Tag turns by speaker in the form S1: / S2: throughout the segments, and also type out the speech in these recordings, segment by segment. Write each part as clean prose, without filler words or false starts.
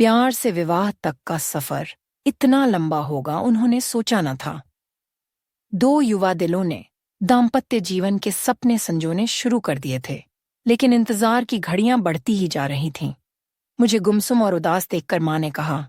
S1: प्यार से विवाह तक का सफर इतना लंबा होगा उन्होंने सोचा न था। दो युवा दिलों ने दाम्पत्य जीवन के सपने संजोने शुरू कर दिए थे, लेकिन इंतजार की घड़ियां बढ़ती ही जा रही थीं। मुझे गुमसुम और उदास देखकर माँ ने कहा,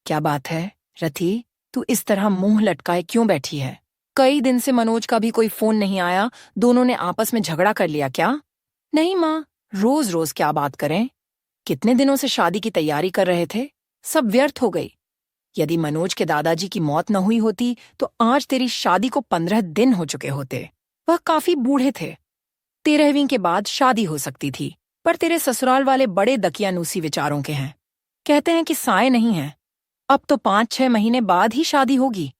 S1: क्या बात है रथी, तू इस तरह मुंह लटकाए क्यों बैठी है? कई दिन से मनोज का भी कोई फोन नहीं आया। दोनों ने आपस में झगड़ा कर लिया क्या? नहीं माँ, रोज रोज क्या बात करें। कितने दिनों से शादी की तैयारी कर रहे थे, सब व्यर्थ हो गई। यदि मनोज के दादाजी की मौत न हुई होती तो आज तेरी शादी को 15 दिन हो चुके होते। वह काफी बूढ़े थे। 13वीं के बाद शादी हो सकती थी, पर तेरे ससुराल वाले बड़े दकियानूसी विचारों के हैं। कहते हैं कि साए नहीं हैं। अब तो 5-6 महीने बाद ही शादी होगी।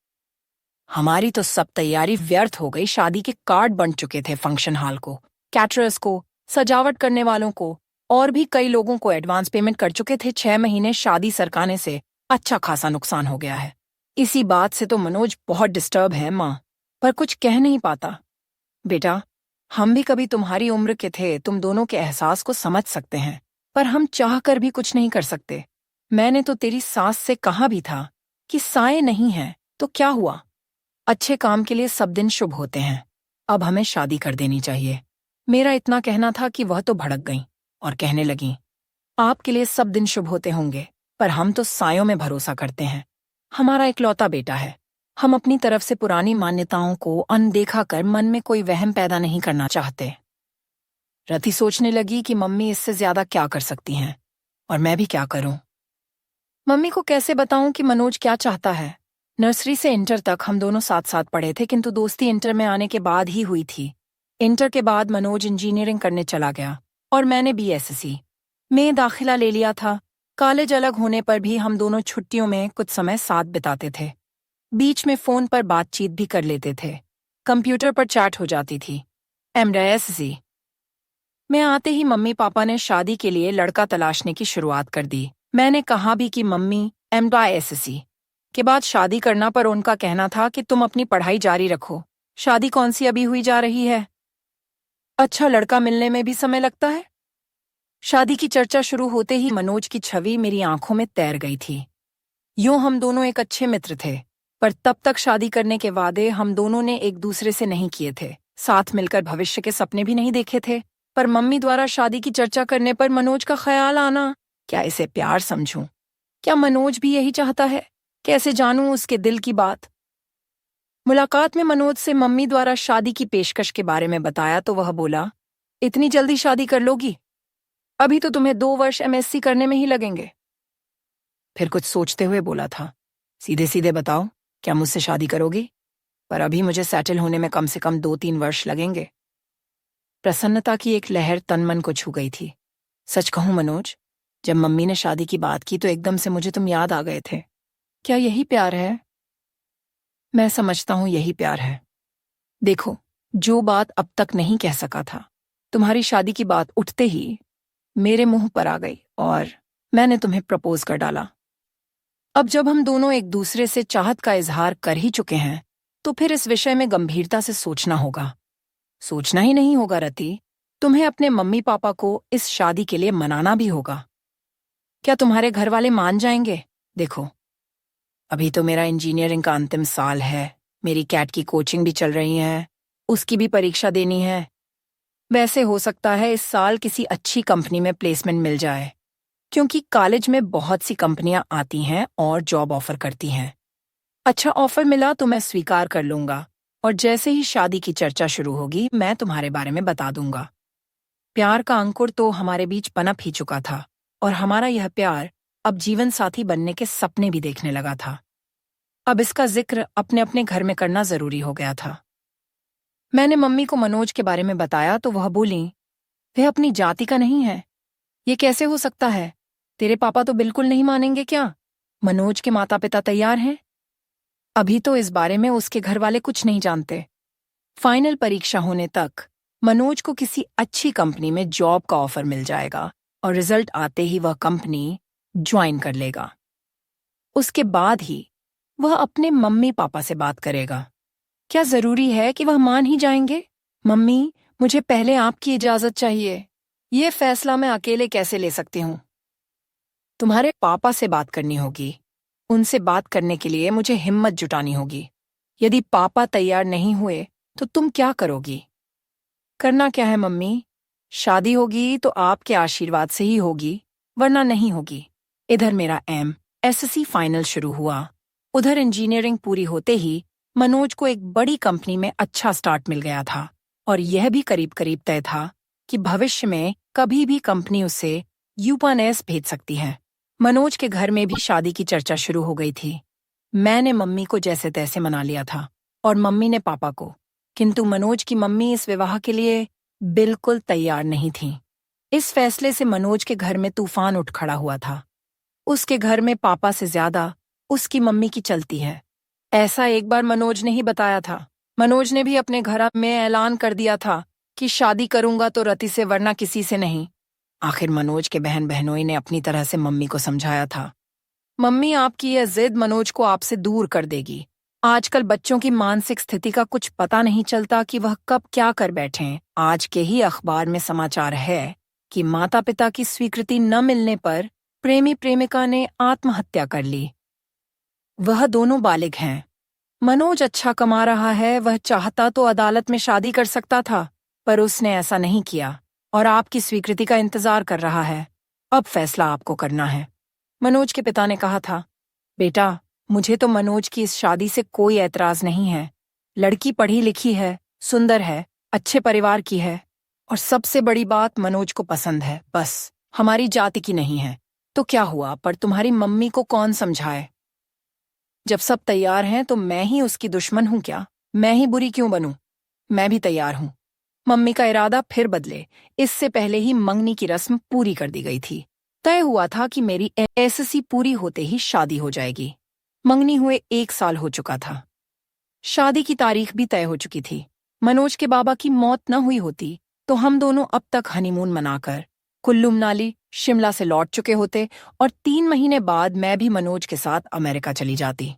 S1: हमारी तो सब तैयारी व्यर्थ हो गई। शादी के कार्ड बन चुके थे, फंक्शन हॉल को, कैटरर्स को, सजावट करने वालों को, और भी कई लोगों को एडवांस पेमेंट कर चुके थे। 6 महीने शादी सरकाने से अच्छा खासा नुकसान हो गया है। इसी बात से तो मनोज बहुत डिस्टर्ब है माँ, पर कुछ कह नहीं पाता। बेटा, हम भी कभी तुम्हारी उम्र के थे, तुम दोनों के एहसास को समझ सकते हैं, पर हम चाह कर भी कुछ नहीं कर सकते। मैंने तो तेरी सास से कहा भी था कि साए नहीं है, तो क्या हुआ? अच्छे काम के लिए सब दिन शुभ होते हैं। अब हमें शादी कर देनी चाहिए। मेरा इतना कहना था कि वह तो भड़क गईं और कहने लगीं, आपके लिए सब दिन शुभ होते होंगे, पर हम तो सायों में भरोसा करते हैं। हमारा इकलौता बेटा है। हम अपनी तरफ से पुरानी मान्यताओं को अनदेखा कर मन में कोई वहम पैदा नहीं करना चाहते। रति सोचने लगी कि मम्मी इससे ज्यादा क्या कर सकती हैं, और मैं भी क्या करूं। मम्मी को कैसे बताऊं कि मनोज क्या चाहता है? नर्सरी से इंटर तक हम दोनों साथ साथ पढ़े थे, किंतु दोस्ती इंटर में आने के बाद ही हुई थी। इंटर के बाद मनोज इंजीनियरिंग करने चला गया और मैंने बीएससी में दाखिला ले लिया था। कॉलेज अलग होने पर भी हम दोनों छुट्टियों में कुछ समय साथ बिताते थे। बीच में फोन पर बातचीत भी कर लेते थे। कंप्यूटर पर चैट हो जाती थी। एमएससी में आते ही मम्मी पापा ने शादी के लिए लड़का तलाशने की शुरुआत कर दी। मैंने कहा भी कि मम्मी एमएससी के बाद शादी करना, पर उनका कहना था कि तुम अपनी पढ़ाई जारी रखो, शादी कौन सी अभी हुई जा रही है, अच्छा लड़का मिलने में भी समय लगता है। शादी की चर्चा शुरू होते ही मनोज की छवि मेरी आंखों में तैर गई थी। यूं हम दोनों एक अच्छे मित्र थे, पर तब तक शादी करने के वादे हम दोनों ने एक दूसरे से नहीं किए थे। साथ मिलकर भविष्य के सपने भी नहीं देखे थे। पर मम्मी द्वारा शादी की चर्चा करने पर मनोज का ख्याल आना, क्या इसे प्यार समझूं? क्या मनोज भी यही चाहता है? कैसे जानूं उसके दिल की बात? मुलाकात में मनोज से मम्मी द्वारा शादी की पेशकश के बारे में बताया तो वह बोला, इतनी जल्दी शादी कर लोगी? अभी तो तुम्हें 2 वर्ष एमएससी करने में ही लगेंगे। फिर कुछ सोचते हुए बोला था, सीधे सीधे बताओ, क्या मुझसे शादी करोगी? पर अभी मुझे सेटल होने में कम से कम 2-3 वर्ष लगेंगे। प्रसन्नता की एक लहर तन मन को छू गई थी। सच कहूं मनोज, जब मम्मी ने शादी की बात की तो एकदम से मुझे तुम याद आ गए थे। क्या यही प्यार है? मैं समझता हूं यही प्यार है। देखो, जो बात अब तक नहीं कह सका था, तुम्हारी शादी की बात उठते ही मेरे मुंह पर आ गई और मैंने तुम्हें प्रपोज कर डाला। अब जब हम दोनों एक दूसरे से चाहत का इजहार कर ही चुके हैं, तो फिर इस विषय में गंभीरता से सोचना होगा। सोचना ही नहीं होगा रति, तुम्हें अपने मम्मी पापा को इस शादी के लिए मनाना भी होगा। क्या तुम्हारे घर वाले मान जाएंगे? देखो, अभी तो मेरा इंजीनियरिंग का अंतिम साल है, मेरी कैट की कोचिंग भी चल रही है, उसकी भी परीक्षा देनी है। वैसे हो सकता है इस साल किसी अच्छी कंपनी में प्लेसमेंट मिल जाए, क्योंकि कॉलेज में बहुत सी कंपनियां आती हैं और जॉब ऑफर करती हैं। अच्छा ऑफर मिला तो मैं स्वीकार कर लूंगा, और जैसे ही शादी की चर्चा शुरू होगी मैं तुम्हारे बारे में बता दूंगा। प्यार का अंकुर तो हमारे बीच पनप ही चुका था, और हमारा यह प्यार अब जीवन साथी बनने के सपने भी देखने लगा था। अब इसका जिक्र अपने अपने घर में करना जरूरी हो गया था। मैंने मम्मी को मनोज के बारे में बताया तो वह बोली, वह अपनी जाति का नहीं है। ये कैसे हो सकता है? तेरे पापा तो बिल्कुल नहीं मानेंगे क्या? मनोज के माता पिता तैयार हैं? अभी तो इस बारे में उसके घर वाले कुछ नहीं जानते। फाइनल परीक्षा होने तक मनोज को किसी अच्छी कंपनी में जॉब का ऑफर मिल जाएगा, और रिजल्ट आते ही वह कंपनी ज्वाइन कर लेगा। उसके बाद ही वह अपने मम्मी पापा से बात करेगा। क्या जरूरी है कि वह मान ही जाएंगे? मम्मी, मुझे पहले आपकी इजाजत चाहिए। ये फैसला मैं अकेले कैसे ले सकती हूँ? तुम्हारे पापा से बात करनी होगी। उनसे बात करने के लिए मुझे हिम्मत जुटानी होगी। यदि पापा तैयार नहीं हुए तो तुम क्या करोगी? करना क्या है मम्मी? शादी होगी तो आपके आशीर्वाद से ही होगी, वरना नहीं होगी। इधर मेरा एसएससी फाइनल शुरू हुआ। उधर इंजीनियरिंग पूरी होते ही मनोज को एक बड़ी कंपनी में अच्छा स्टार्ट मिल गया था और यह भी करीब करीब तय था कि भविष्य में कभी भी कंपनी उसे यूपानेस भेज सकती है। मनोज के घर में भी शादी की चर्चा शुरू हो गई थी। मैंने मम्मी को जैसे तैसे मना लिया था और मम्मी ने पापा को, किंतु मनोज की मम्मी इस विवाह के लिए बिल्कुल तैयार नहीं थी। इस फैसले से मनोज के घर में तूफान उठ खड़ा हुआ था। उसके घर में पापा से ज्यादा उसकी मम्मी की चलती है। ऐसा एक बार मनोज ने ही बताया था। मनोज ने भी अपने घर में ऐलान कर दिया था कि शादी करूंगा तो रति से, वरना किसी से नहीं। आखिर मनोज के बहन बहनोई ने अपनी तरह से मम्मी को समझाया था। मम्मी, आपकी यह जिद मनोज को आपसे दूर कर देगी। आजकल बच्चों की मानसिक स्थिति का कुछ पता नहीं चलता कि वह कब क्या कर बैठें। आज के ही अखबार में समाचार है कि माता पिता की स्वीकृति न मिलने पर प्रेमी प्रेमिका ने आत्महत्या कर ली। वह दोनों बालिग हैं। मनोज अच्छा कमा रहा है, वह चाहता तो अदालत में शादी कर सकता था, पर उसने ऐसा नहीं किया और आपकी स्वीकृति का इंतजार कर रहा है। अब फैसला आपको करना है। मनोज के पिता ने कहा था, बेटा, मुझे तो मनोज की इस शादी से कोई ऐतराज नहीं है। लड़की पढ़ी लिखी है, सुंदर है, अच्छे परिवार की है और सबसे बड़ी बात, मनोज को पसंद है। बस हमारी जाति की नहीं है तो क्या हुआ, पर तुम्हारी मम्मी को कौन समझाए? जब सब तैयार हैं तो मैं ही उसकी दुश्मन हूं क्या? मैं ही बुरी क्यों बनूं? मैं भी तैयार हूं। मम्मी का इरादा फिर बदले। इससे पहले ही मंगनी की रस्म पूरी कर दी गई थी। तय हुआ था कि मेरी एसएससी पूरी होते ही शादी हो जाएगी। मंगनी हुए 1 साल हो चुका था। शादी की तारीख भी तय हो चुकी थी। मनोज के बाबा की मौत न हुई होती तो हम दोनों अब तक हनीमून मनाकर कुल्लू मनाली शिमला से लौट चुके होते और 3 महीने बाद मैं भी मनोज के साथ अमेरिका चली जाती।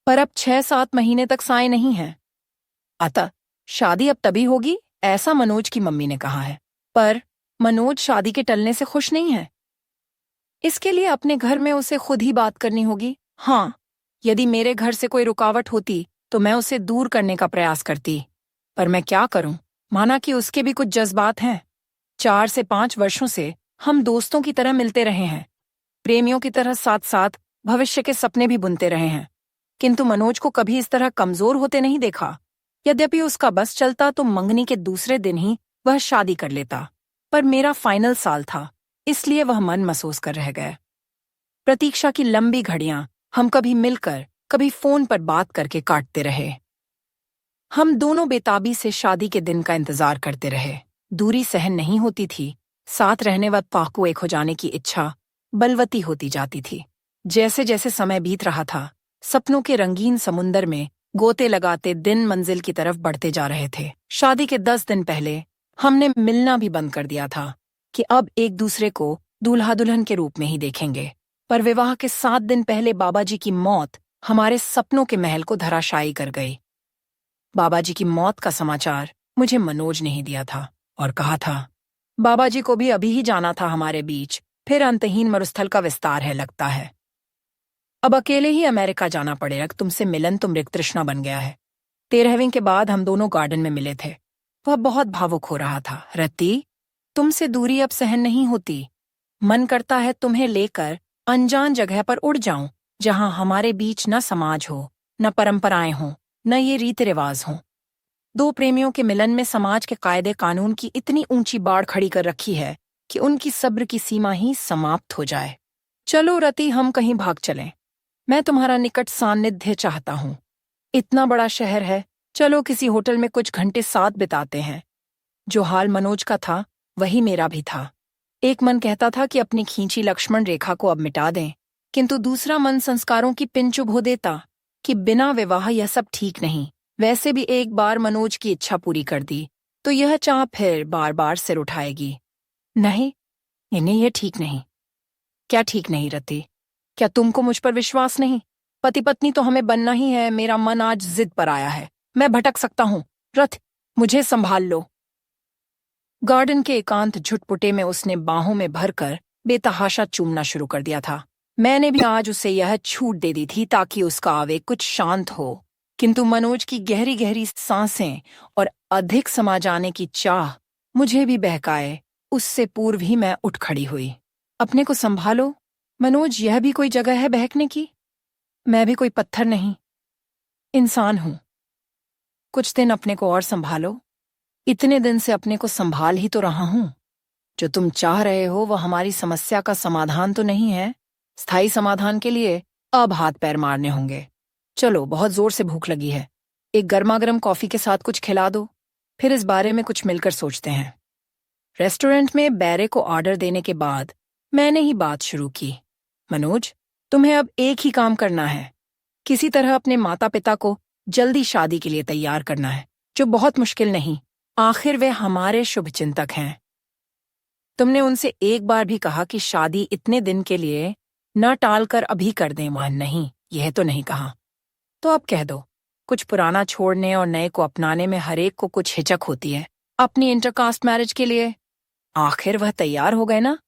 S1: पर अब 6-7 महीने तक साए नहीं है। अतः शादी अब तभी होगी, ऐसा मनोज की मम्मी ने कहा है। पर मनोज शादी के टलने से खुश नहीं है। इसके लिए अपने घर में उसे खुद ही बात करनी होगी। हाँ, यदि मेरे घर से कोई रुकावट होती तो मैं उसे दूर करने का प्रयास करती, पर मैं क्या करूं? माना कि उसके भी कुछ जज्बात हैं। 4 से 5 वर्षों से हम दोस्तों की तरह मिलते रहे हैं, प्रेमियों की तरह साथ साथ भविष्य के सपने भी बुनते रहे हैं, किंतु मनोज को कभी इस तरह कमजोर होते नहीं देखा। यद्यपि उसका बस चलता तो मंगनी के दूसरे दिन ही वह शादी कर लेता, पर मेरा फाइनल साल था, इसलिए वह मन महसूस कर रह गए। प्रतीक्षा की लंबी घड़ियां हम कभी मिलकर कभी फोन पर बात करके काटते रहे। हम दोनों बेताबी से शादी के दिन का इंतजार करते रहे। दूरी सहन नहीं होती थी। साथ रहने व पाकू एक हो जाने की इच्छा बलवती होती जाती थी। जैसे जैसे समय बीत रहा था, सपनों के रंगीन समुंदर में गोते लगाते दिन मंजिल की तरफ बढ़ते जा रहे थे। शादी के 10 दिन पहले हमने मिलना भी बंद कर दिया था कि अब एक दूसरे को दूल्हा दुल्हन के रूप में ही देखेंगे। पर विवाह के 7 दिन पहले बाबाजी की मौत हमारे सपनों के महल को धराशायी कर गई। बाबाजी की मौत का समाचार मुझे मनोज ने ही दिया था और कहा था, बाबाजी को भी अभी ही जाना था हमारे बीच, फिर अंतहीन मरुस्थल का विस्तार है लगता है। अब अकेले ही अमेरिका जाना पड़ेगा। तुमसे मिलन तो मृग तृष्णा बन गया है। 13वीं के बाद हम दोनों गार्डन में मिले थे। वह बहुत भावुक हो रहा था। रति, तुमसे दूरी अब सहन नहीं होती। मन करता है तुम्हें लेकर अनजान जगह पर उड़ जाऊं, जहां हमारे बीच न समाज हो, न परंपराएं हों, न ये रीति रिवाज हों। 2 प्रेमियों के मिलन में समाज के कायदे कानून की इतनी ऊंची बाड़ खड़ी कर रखी है कि उनकी सब्र की सीमा ही समाप्त हो जाए। चलो रति, हम कहीं भाग चलें। मैं तुम्हारा निकट सान्निध्य चाहता हूँ। इतना बड़ा शहर है, चलो किसी होटल में कुछ घंटे साथ बिताते हैं। जो हाल मनोज का था वही मेरा भी था। एक मन कहता था कि अपनी खींची लक्ष्मण रेखा को अब मिटा दें, किंतु दूसरा मन संस्कारों की पिन चुभो देता कि बिना विवाह यह सब ठीक नहीं। वैसे भी एक बार मनोज की इच्छा पूरी कर दी तो यह चाह फिर बार बार सिर उठाएगी। नहीं, इन्हें यह ठीक नहीं। क्या ठीक नहीं रति? क्या तुमको मुझ पर विश्वास नहीं? पति पत्नी तो हमें बनना ही है। मेरा मन आज जिद पर आया है। मैं भटक सकता हूँ। रथ, मुझे संभाल लो। गार्डन के एकांत झुटपुटे में उसने बाहों में भरकर बेतहाशा चूमना शुरू कर दिया था। मैंने भी आज उसे यह छूट दे दी थी ताकि उसका आवेग कुछ शांत हो, किंतु मनोज की गहरी गहरी सांसें और अधिक समा जाने की चाह मुझे भी बहकाए। उससे पूर्व ही मैं उठ खड़ी हुई। अपने को संभालो मनोज, यह भी कोई जगह है बहकने की? मैं भी कोई पत्थर नहीं, इंसान हूं। कुछ दिन अपने को और संभालो। इतने दिन से अपने को संभाल ही तो रहा हूं। जो तुम चाह रहे हो वह हमारी समस्या का समाधान तो नहीं है। स्थायी समाधान के लिए अब हाथ पैर मारने होंगे। चलो, बहुत जोर से भूख लगी है, एक गर्मागर्म कॉफी के साथ कुछ खिला दो, फिर इस बारे में कुछ मिलकर सोचते हैं। रेस्टोरेंट में बैरे को ऑर्डर देने के बाद मैंने ही बात शुरू की। मनोज, तुम्हें अब एक ही काम करना है, किसी तरह अपने माता पिता को जल्दी शादी के लिए तैयार करना है, जो बहुत मुश्किल नहीं। आखिर वे हमारे शुभचिंतक हैं। तुमने उनसे एक बार भी कहा कि शादी इतने दिन के लिए न टालकर अभी कर दें? वह नहीं, यह तो नहीं कहा। तो अब कह दो। कुछ पुराना छोड़ने और नए को अपनाने में हरेक को कुछ हिचक होती है। अपनी इंटरकास्ट मैरिज के लिए आखिर वह तैयार हो गए ना?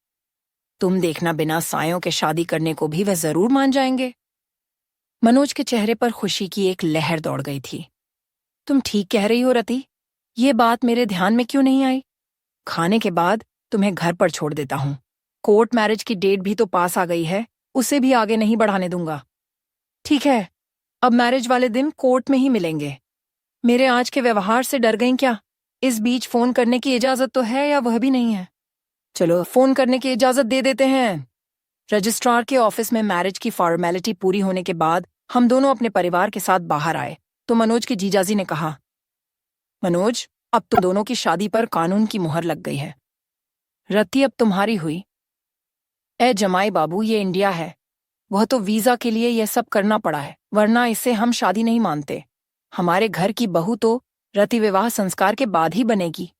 S1: तुम देखना, बिना सायों के शादी करने को भी वह जरूर मान जाएंगे। मनोज के चेहरे पर खुशी की एक लहर दौड़ गई थी। तुम ठीक कह रही हो रति, ये बात मेरे ध्यान में क्यों नहीं आई? खाने के बाद तुम्हें घर पर छोड़ देता हूं। कोर्ट मैरिज की डेट भी तो पास आ गई है, उसे भी आगे नहीं बढ़ाने दूंगा। ठीक है, अब मैरिज वाले दिन कोर्ट में ही मिलेंगे। मेरे आज के व्यवहार से डर गई क्या? इस बीच फोन करने की इजाजत तो है या वह भी नहीं है? चलो, फोन करने की इजाजत दे देते हैं। रजिस्ट्रार के ऑफिस में मैरिज की फॉर्मेलिटी पूरी होने के बाद हम दोनों अपने परिवार के साथ बाहर आए तो मनोज के जीजाजी ने कहा, मनोज, अब तुम दोनों की शादी पर कानून की मुहर लग गई है। रति अब तुम्हारी हुई। ए जमाई बाबू, ये इंडिया है। वह तो वीजा के लिए यह सब करना पड़ा है, वरना इससे हम शादी नहीं मानते। हमारे घर की बहू तो रति विवाह संस्कार के बाद ही बनेगी।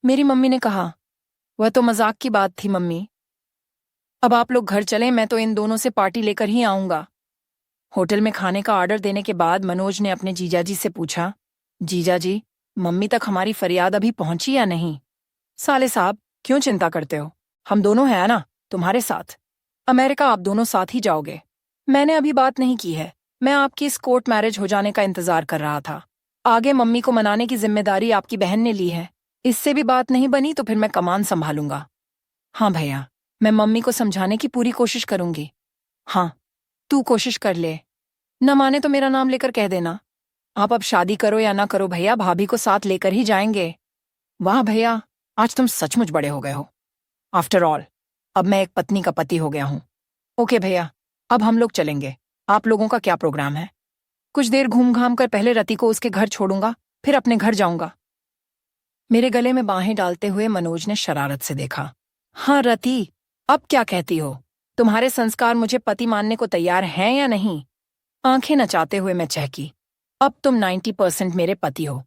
S1: मेरी मम्मी ने कहा। वह तो मजाक की बात थी मम्मी। अब आप लोग घर चलें, मैं तो इन दोनों से पार्टी लेकर ही आऊंगा। होटल में खाने का ऑर्डर देने के बाद मनोज ने अपने जीजाजी से पूछा, जीजाजी, मम्मी तक हमारी फरियाद अभी पहुंची या नहीं? साले साहब, क्यों चिंता करते हो? हम दोनों हैं ना तुम्हारे साथ। अमेरिका आप दोनों साथ ही जाओगे। मैंने अभी बात नहीं की है, मैं आपकी इस कोर्ट मैरिज हो जाने का इंतजार कर रहा था। आगे मम्मी को मनाने की जिम्मेदारी आपकी बहन ने ली है। इससे भी बात नहीं बनी तो फिर मैं कमान संभालूंगा। हाँ भैया, मैं मम्मी को समझाने की पूरी कोशिश करूंगी। हाँ, तू कोशिश कर ले। न माने तो मेरा नाम लेकर कह देना। आप अब शादी करो या ना करो भैया, भाभी को साथ लेकर ही जाएंगे। वाह भैया, आज तुम सचमुच बड़े हो गए हो। आफ्टर ऑल, अब मैं एक पत्नी का पति हो गया हूं। ओके भैया, अब हम लोग चलेंगे। आप लोगों का क्या प्रोग्राम है? कुछ देर घूम घाम कर पहले रति को उसके घर छोड़ूंगा, फिर अपने घर जाऊंगा। मेरे गले में बाहें डालते हुए मनोज ने शरारत से देखा। हाँ रति, अब क्या कहती हो? तुम्हारे संस्कार मुझे पति मानने को तैयार हैं या नहीं? आंखें नचाते हुए मैं चहकी। अब तुम 90% मेरे पति हो,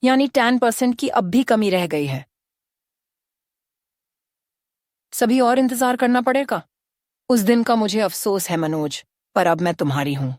S1: यानी 10% की अब भी कमी रह गई है। सभी और इंतजार करना पड़ेगा। उस दिन का मुझे अफसोस है मनोज, पर अब मैं तुम्हारी हूं।